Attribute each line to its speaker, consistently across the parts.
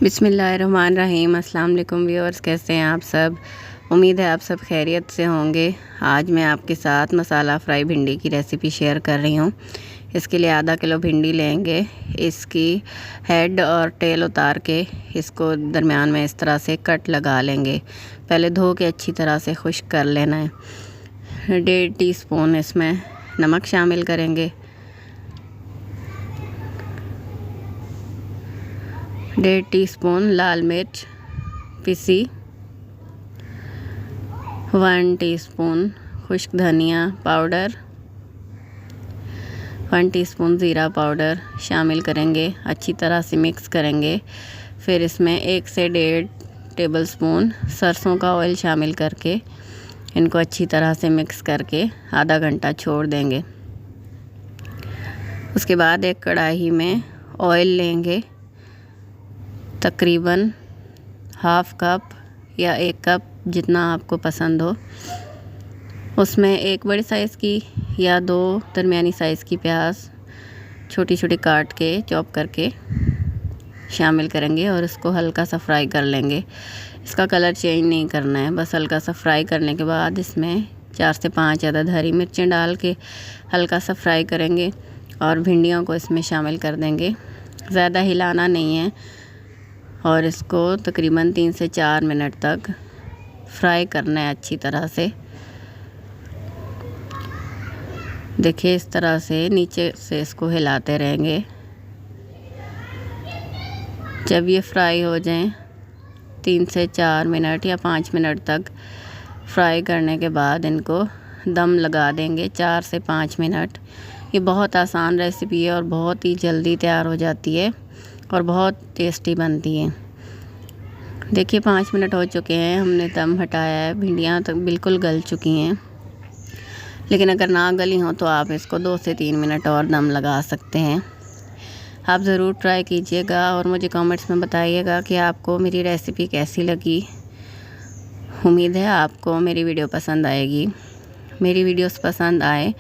Speaker 1: बिस्मिल्लाहिर्रहमानिर्रहीम। अस्सलाम वालेकुम व्यूअर्स, कैसे हैं आप सब। उम्मीद है आप सब खैरियत से होंगे। आज मैं आपके साथ मसाला फ्राई भिंडी की रेसिपी शेयर कर रही हूँ। इसके लिए आधा किलो भिंडी लेंगे। इसकी हेड और टेल उतार के इसको दरमियान में इस तरह से कट लगा लेंगे। पहले धो के अच्छी तरह से खुश्क कर लेना है। 1.5 टीस्पून इसमें नमक शामिल करेंगे। 1.5 टीस्पून लाल मिर्च पिसी। 1 टीस्पून खुश्क धनिया पाउडर। 1 टीस्पून ज़ीरा पाउडर शामिल करेंगे। अच्छी तरह से मिक्स करेंगे। फिर इसमें 1 से 1.5 टेबलस्पून सरसों का ऑयल शामिल करके इनको अच्छी तरह से मिक्स करके आधा घंटा छोड़ देंगे। उसके बाद एक कढ़ाई में ऑयल लेंगे, तकरीबन हाफ़ कप या 1 कप जितना आपको पसंद हो। उसमें 1 बड़ी साइज़ की या 2 दरमियानी साइज़ की प्याज छोटी छोटी काट के चॉप करके शामिल करेंगे और इसको हल्का सा फ्राई कर लेंगे। इसका कलर चेंज नहीं करना है, बस हल्का सा फ्राई करने के बाद इसमें 4 से 5 अदद हरी मिर्चें डाल के हल्का सा फ्राई करेंगे और भिंडियों को इसमें शामिल कर देंगे। ज़्यादा हिलाना नहीं है और इसको तकरीबन 3 से 4 मिनट तक फ्राई करना है अच्छी तरह से। देखिए इस तरह से नीचे से इसको हिलाते रहेंगे। जब ये फ्राई हो जाएं 3 से 4 मिनट या 5 मिनट तक फ्राई करने के बाद इनको दम लगा देंगे 4 से 5 मिनट। ये बहुत आसान रेसिपी है और बहुत ही जल्दी तैयार हो जाती है और बहुत टेस्टी बनती है। देखिए 5 मिनट हो चुके हैं, हमने दम हटाया है। भिंडियाँ तक बिल्कुल गल चुकी हैं, लेकिन अगर ना गली हों तो आप इसको 2 से 3 मिनट और दम लगा सकते हैं। आप ज़रूर ट्राई कीजिएगा और मुझे कमेंट्स में बताइएगा कि आपको मेरी रेसिपी कैसी लगी। उम्मीद है आपको मेरी वीडियो पसंद आएगी। मेरी वीडियोस पसंद आए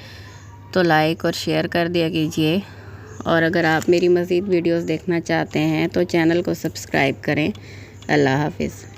Speaker 1: तो लाइक और शेयर कर दिया कीजिए और अगर आप मेरी मज़ीद वीडियोस देखना चाहते हैं तो चैनल को सब्सक्राइब करें। अल्लाह हाफ़िज़।